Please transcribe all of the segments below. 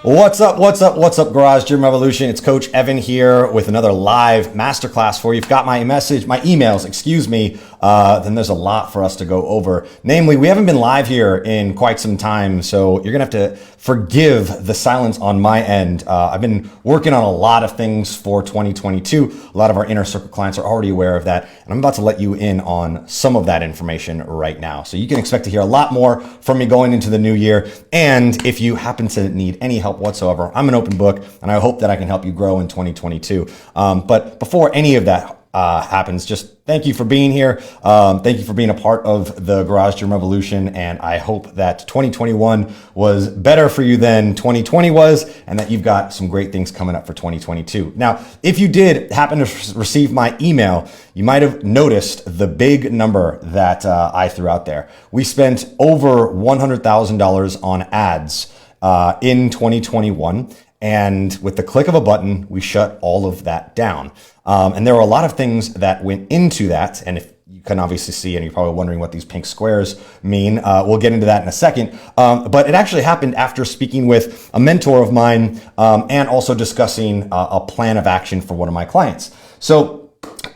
What's up, Garage Gym Revolution? It's Coach Evan here with another live masterclass for you. If you've got my emails, then there's a lot for us to go over. Namely, we haven't been live here in quite some time, so you're gonna have to forgive the silence on my end. I've been working on a lot of things for 2022. A lot of our inner circle clients are already aware of that, and I'm about to let you in on some of that information right now. So you can expect to hear a lot more from me going into the new year. And if you happen to need any help whatsoever, I'm an open book, and I hope that I can help you grow in 2022. But before any of that happens, just thank you for being here. Thank you for being a part of the Garage Gym Revolution. And I hope that 2021 was better for you than 2020 was, and that you've got some great things coming up for 2022. Now, if you did happen to receive my email, you might have noticed the big number that I threw out there. We spent over $100,000 on ads in 2021. And with the click of a button, we shut all of that down. And there were a lot of things that went into that. And if you can obviously see, and you're probably wondering what these pink squares mean, we'll get into that in a second. But it actually happened after speaking with a mentor of mine and also discussing a plan of action for one of my clients. So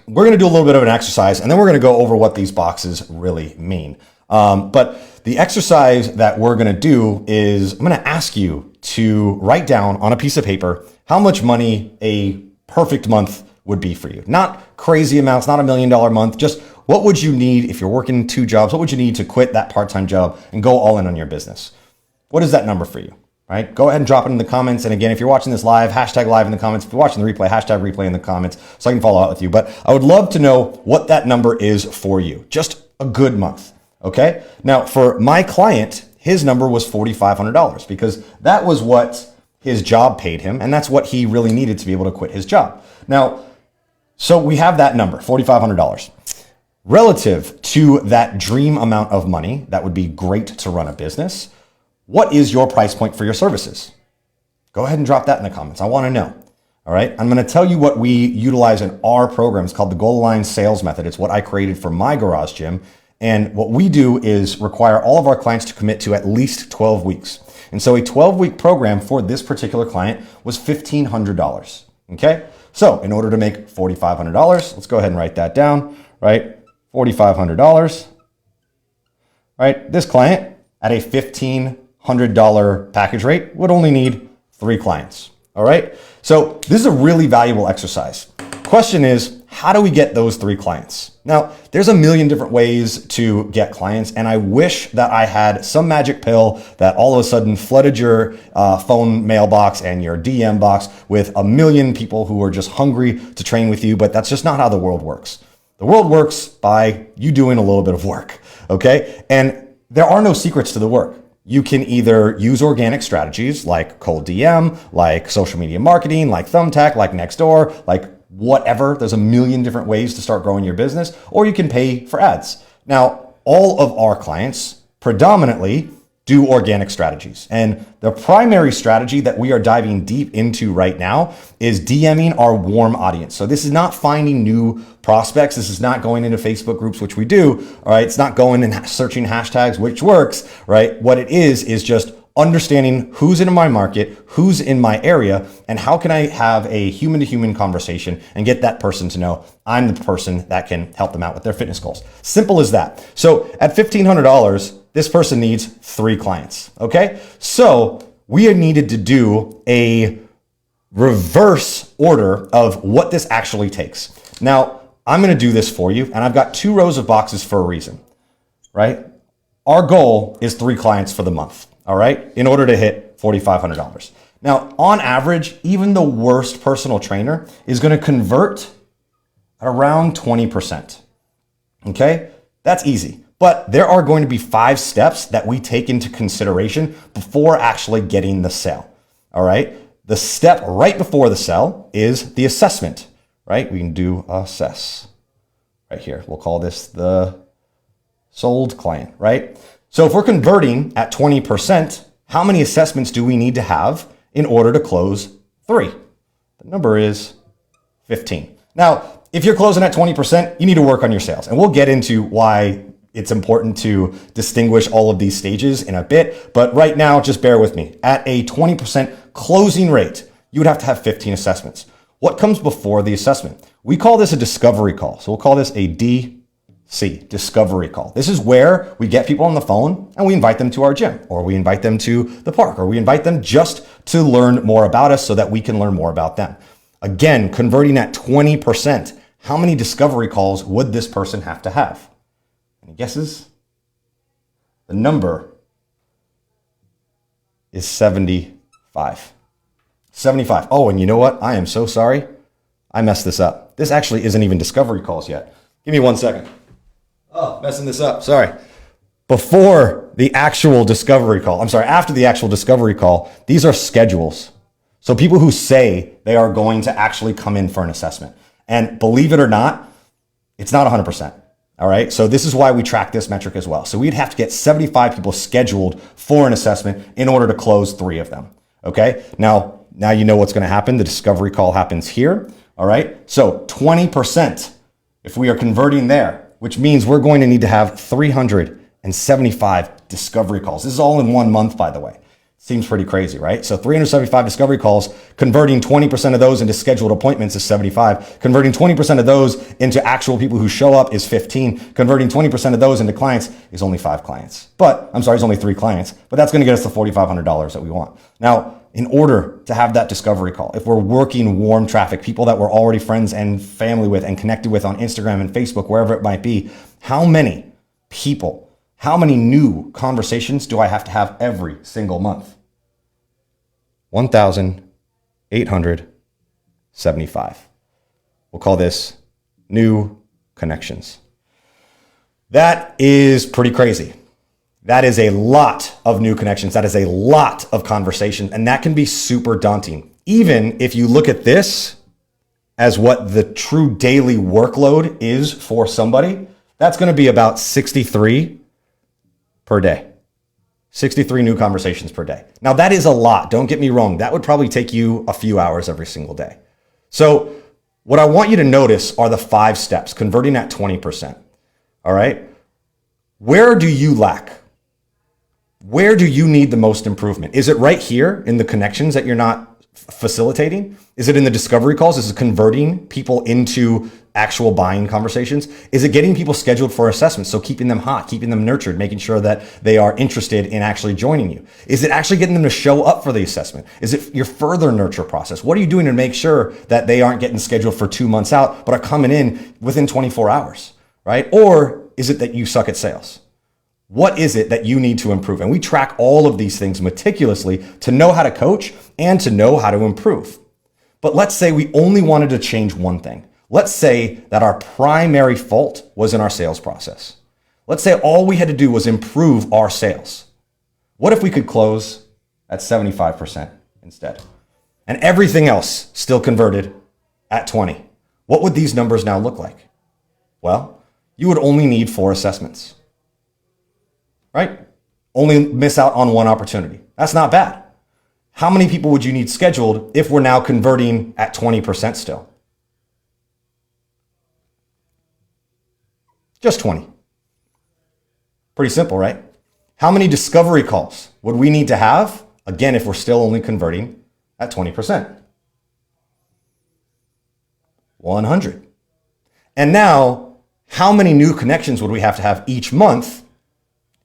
we're going to do a little bit of an exercise, and then we're going to go over what these boxes really mean. But the exercise that we're going to do is I'm going to ask you to write down on a piece of paper how much money a perfect month would be for you. Not crazy amounts, not $1 million month. Just what would you need if you're working 2 jobs? What would you need to quit that part-time job and go all in on your business? What is that number for you? Right? Go ahead and drop it in the comments. And again, if you're watching this live, hashtag live in the comments. If you're watching the replay, hashtag replay in the comments so I can follow out with you. But I would love to know what that number is for you. Just a good month. Okay. Now for my client, his number was $4,500 because that was what his job paid him. And that's what he really needed to be able to quit his job. Now, so we have that number, $4,500. Relative to that dream amount of money, that would be great to run a business. What is your price point for your services? Go ahead and drop that in the comments. I want to know. All right. I'm going to tell you what we utilize in our program. It's called the Goal Aligned Sales Method. It's what I created for my garage gym. And what we do is require all of our clients to commit to at least 12 weeks. And so a 12-week program for this particular client was $1,500. Okay. So in order to make $4,500, let's go ahead and write that down, right? $4,500, right? This client at a $1,500 package rate would only need 3 clients. All right. So this is a really valuable exercise. Question is, how do we get those 3 clients? Now, there's a million different ways to get clients, and I wish that I had some magic pill that all of a sudden flooded your phone mailbox and your DM box with a million people who are just hungry to train with you, but that's just not how the world works. The world works by you doing a little bit of work, okay? And there are no secrets to the work. You can either use organic strategies like cold DM, like social media marketing, like Thumbtack, like Nextdoor, like whatever. There's a million different ways to start growing your business, or you can pay for ads. Now, all of our clients predominantly do organic strategies. And the primary strategy that we are diving deep into right now is DMing our warm audience. So this is not finding new prospects. This is not going into Facebook groups, which we do. All right. It's not going and searching hashtags, which works, right? What it is just understanding who's in my market, who's in my area, and how can I have a human-to-human conversation and get that person to know I'm the person that can help them out with their fitness goals. Simple as that. So at $1,500, this person needs 3 clients. Okay. So we needed to do a reverse order of what this actually takes. Now I'm going to do this for you, and I've got 2 rows of boxes for a reason, right? Our goal is 3 clients for the month. All right, in order to hit $4,500. Now, on average, even the worst personal trainer is going to convert at around 20%. Okay, that's easy. But there are going to be 5 steps that we take into consideration before actually getting the sale. All right, the step right before the sale is the assessment, right? We can do assess right here. We'll call this the sold client, right? So if we're converting at 20%, how many assessments do we need to have in order to close 3? The number is 15. Now, if you're closing at 20%, you need to work on your sales. And we'll get into why it's important to distinguish all of these stages in a bit. But right now, just bear with me. At a 20% closing rate, you would have to have 15 assessments. What comes before the assessment? We call this a discovery call. So we'll call this a DC, discovery call. This is where we get people on the phone and we invite them to our gym, or we invite them to the park, or we invite them just to learn more about us so that we can learn more about them. Again, converting at 20%, how many discovery calls would this person have to have? Any guesses? The number is 75. 75. Oh, and you know what? I am so sorry. I messed this up. This actually isn't even discovery calls yet. Give me 1 second. Oh, messing this up. Sorry. Before the actual discovery call, after the actual discovery call, these are schedules. So people who say they are going to actually come in for an assessment. And believe it or not, it's not 100%. All right. So this is why we track this metric as well. So we'd have to get 75 people scheduled for an assessment in order to close 3 of them. Okay. Now you know what's going to happen. The discovery call happens here. All right. So 20%, if we are converting there, which means we're going to need to have 375 discovery calls. This is all in 1 month, by the way. Seems pretty crazy, right? So 375 discovery calls, converting 20% of those into scheduled appointments is 75. Converting 20% of those into actual people who show up is 15. Converting 20% of those into clients is only 5 clients. It's only 3 clients, but that's going to get us the $4,500 that we want. Now, in order to have that discovery call, if we're working warm traffic, people that we're already friends and family with and connected with on Instagram and Facebook, wherever it might be, how many people, how many new conversations do I have to have every single month? 1,875. We'll call this new connections. That is pretty crazy. That is a lot of new connections. That is a lot of conversation. And that can be super daunting. Even if you look at this as what the true daily workload is for somebody, that's going to be about 63 per day. 63 new conversations per day. Now that is a lot. Don't get me wrong. That would probably take you a few hours every single day. So what I want you to notice are the 5 steps, converting at 20%. All right. Where do you lack? Where do you need the most improvement? Is it right here in the connections that you're not facilitating? Is it in the discovery calls? Is it converting people into actual buying conversations? Is it getting people scheduled for assessments? So keeping them hot, keeping them nurtured, making sure that they are interested in actually joining you. Is it actually getting them to show up for the assessment? Is it your further nurture process? What are you doing to make sure that they aren't getting scheduled for 2 months out, but are coming in within 24 hours, right? Or is it that you suck at sales? What is it that you need to improve? And we track all of these things meticulously to know how to coach and to know how to improve. But let's say we only wanted to change one thing. Let's say that our primary fault was in our sales process. Let's say all we had to do was improve our sales. What if we could close at 75% instead? And everything else still converted at 20. What would these numbers now look like? Well, you would only need 4 assessments. Right? Only miss out on 1 opportunity. That's not bad. How many people would you need scheduled if we're now converting at 20% still? Just 20. Pretty simple, right? How many discovery calls would we need to have, again, if we're still only converting at 20%? 100. And now, how many new connections would we have to have each month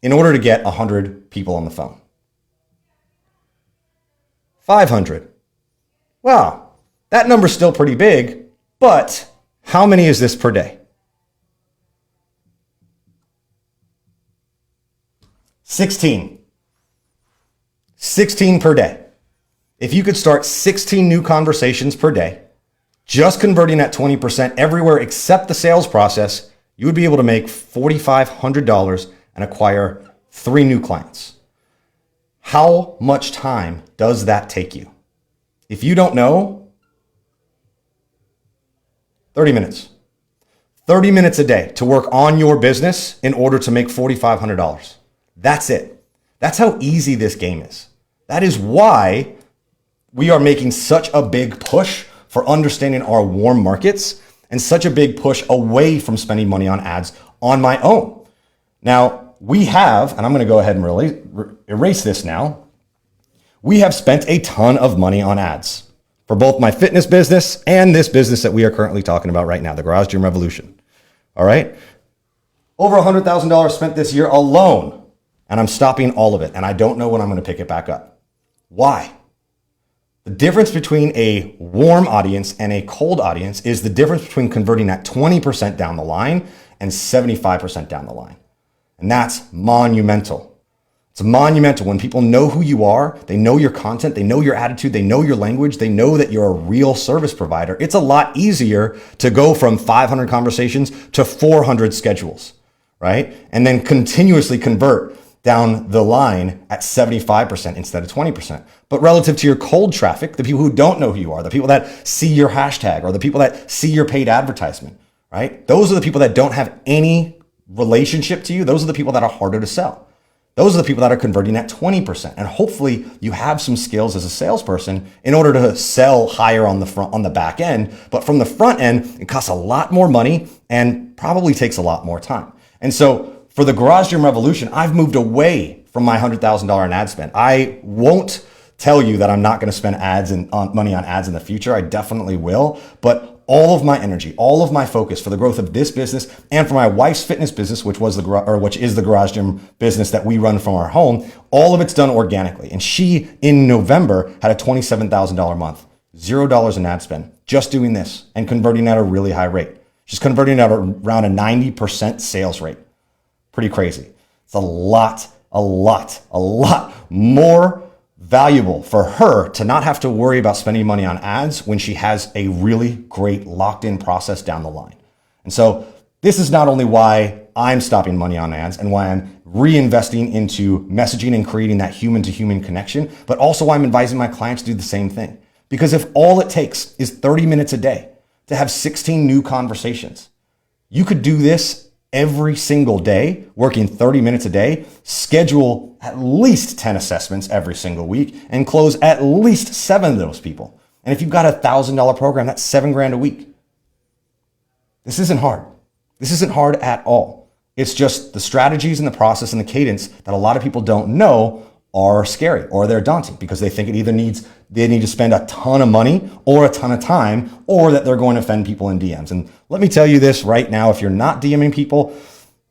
in order to get 100 people on the phone? 500. Wow, that number's still pretty big, but how many is this per day? 16. 16 per day. If you could start 16 new conversations per day, just converting at 20% everywhere except the sales process, you would be able to make $4,500 and acquire 3 new clients. How much time does that take you? If you don't know, 30 minutes. 30 minutes a day to work on your business in order to make $4,500. That's it. That's how easy this game is. That is why we are making such a big push for understanding our warm markets and such a big push away from spending money on ads on my own. Now, we have, and I'm going to go ahead and erase this now. We have spent a ton of money on ads for both my fitness business and this business that we are currently talking about right now, the Garage Gym Revolution. All right. Over $100,000 spent this year alone, and I'm stopping all of it. And I don't know when I'm going to pick it back up. Why? The difference between a warm audience and a cold audience is the difference between converting at 20% down the line and 75% down the line. And that's monumental. It's monumental when people know who you are, they know your content, they know your attitude, they know your language, they know that you're a real service provider. It's a lot easier to go from 500 conversations to 400 schedules, right? And then continuously convert down the line at 75% instead of 20%. But relative to your cold traffic, the people who don't know who you are, the people that see your hashtag or the people that see your paid advertisement, right? Those are the people that don't have any relationship to you. Those are the people that are harder to sell. Those are the people that are converting at 20%. And hopefully you have some skills as a salesperson in order to sell higher on the back end. But from the front end, it costs a lot more money and probably takes a lot more time. And so for the Garage Gym Revolution, I've moved away from my $100,000 in ad spend. I won't tell you that I'm not going to spend money on ads in the future. I definitely will. But all of my energy, all of my focus for the growth of this business and for my wife's fitness business, which is the Garage Gym business that we run from our home, all of it's done organically. And she, in November, had a $27,000 month, $0 in ad spend, just doing this and converting at a really high rate. She's converting at around a 90% sales rate. Pretty crazy. It's a lot more valuable for her to not have to worry about spending money on ads when she has a really great locked-in process down the line. And so this is not only why I'm stopping money on ads and why I'm reinvesting into messaging and creating that human-to-human connection, but also why I'm advising my clients to do the same thing. Because if all it takes is 30 minutes a day to have 16 new conversations, you could do this every single day, working 30 minutes a day, schedule at least 10 assessments every single week, and close at least 7 of those people. And if you've got a $1,000 program, that's $7,000 a week. This isn't hard. This isn't hard at all. It's just the strategies and the process and the cadence that a lot of people don't know are scary or they're daunting because they think they need to spend a ton of money or a ton of time or that they're going to offend people in DMs. And let me tell you this right now, if you're not DMing people,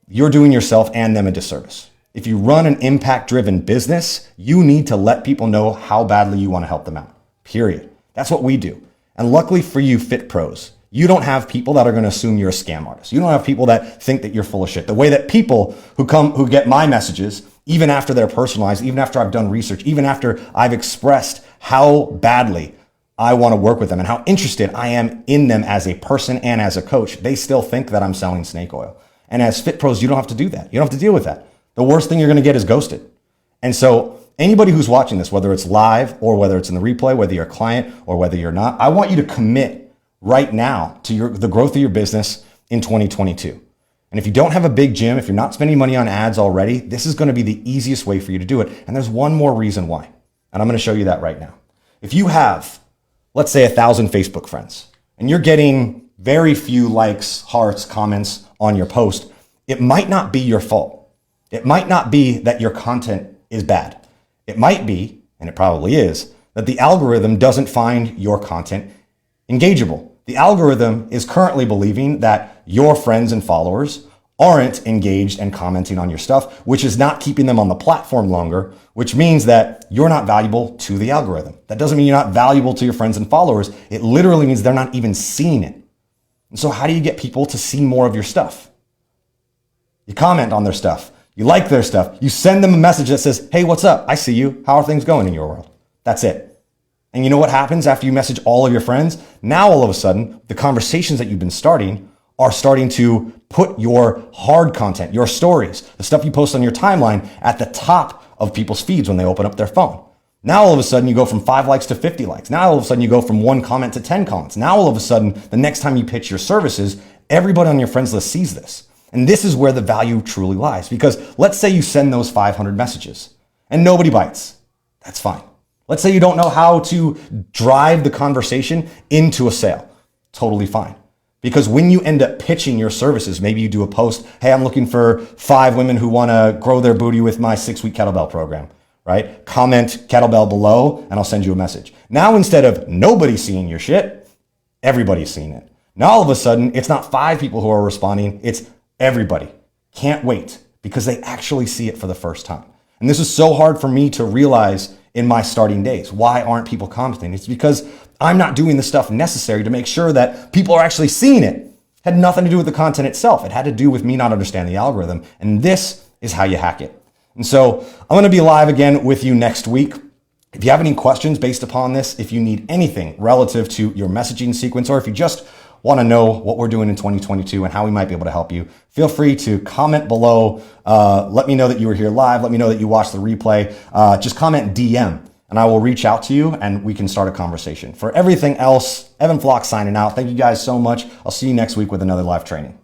you're doing yourself and them a disservice. If you run an impact-driven business, you need to let people know how badly you want to help them out, period. That's what we do. And luckily for you Fit Pros, you don't have people that are going to assume you're a scam artist. You don't have people that think that you're full of shit. The way that people who get my messages, even after they're personalized, even after I've done research, even after I've expressed how badly I want to work with them and how interested I am in them as a person and as a coach, they still think that I'm selling snake oil. And as Fit Pros, you don't have to do that. You don't have to deal with that. The worst thing you're going to get is ghosted. And so anybody who's watching this, whether it's live or whether it's in the replay, whether you're a client or whether you're not, I want you to commit right now to the growth of your business in 2022. And if you don't have a big gym, if you're not spending money on ads already, this is going to be the easiest way for you to do it. And there's one more reason why. And I'm going to show you that right now. If you have, let's say 1,000 Facebook friends and you're getting very few likes, hearts, comments on your post, it might not be your fault. It might not be that your content is bad. It might be, and it probably is, that the algorithm doesn't find your content engageable. The algorithm is currently believing that your friends and followers aren't engaged and commenting on your stuff, which is not keeping them on the platform longer, which means that you're not valuable to the algorithm. That doesn't mean you're not valuable to your friends and followers. It literally means they're not even seeing it. And so how do you get people to see more of your stuff? You comment on their stuff. You like their stuff. You send them a message that says, hey, what's up? I see you. How are things going in your world? That's it. And you know what happens after you message all of your friends? Now, all of a sudden, the conversations that you've been starting are starting to put your hard content, your stories, the stuff you post on your timeline at the top of people's feeds when they open up their phone. Now, all of a sudden, you go from 5 likes to 50 likes. Now, all of a sudden, you go from 1 comment to 10 comments. Now, all of a sudden, the next time you pitch your services, everybody on your friends list sees this. And this is where the value truly lies. Because let's say you send those 500 messages and nobody bites. That's fine. Let's say you don't know how to drive the conversation into a sale. Totally fine. Because when you end up pitching your services, maybe you do a post, hey, I'm looking for 5 women who want to grow their booty with my 6-week kettlebell program, right? Comment kettlebell below and I'll send you a message. Now, instead of nobody seeing your shit, everybody's seeing it. Now, all of a sudden, it's not 5 people who are responding, it's everybody. Can't wait because they actually see it for the first time. And this is so hard for me to realize in my starting days. Why aren't people commenting? It's because I'm not doing the stuff necessary to make sure that people are actually seeing it. It had nothing to do with the content itself. It had to do with me not understanding the algorithm. And this is how you hack it. And so I'm going to be live again with you next week. If you have any questions based upon this, if you need anything relative to your messaging sequence, or if you just want to know what we're doing in 2022 and how we might be able to help you, feel free to comment below. Let me know that you were here live. Let me know that you watched the replay. Just comment DM and I will reach out to you and we can start a conversation. For everything else, Evan Flock signing out. Thank you guys so much. I'll see you next week with another live training.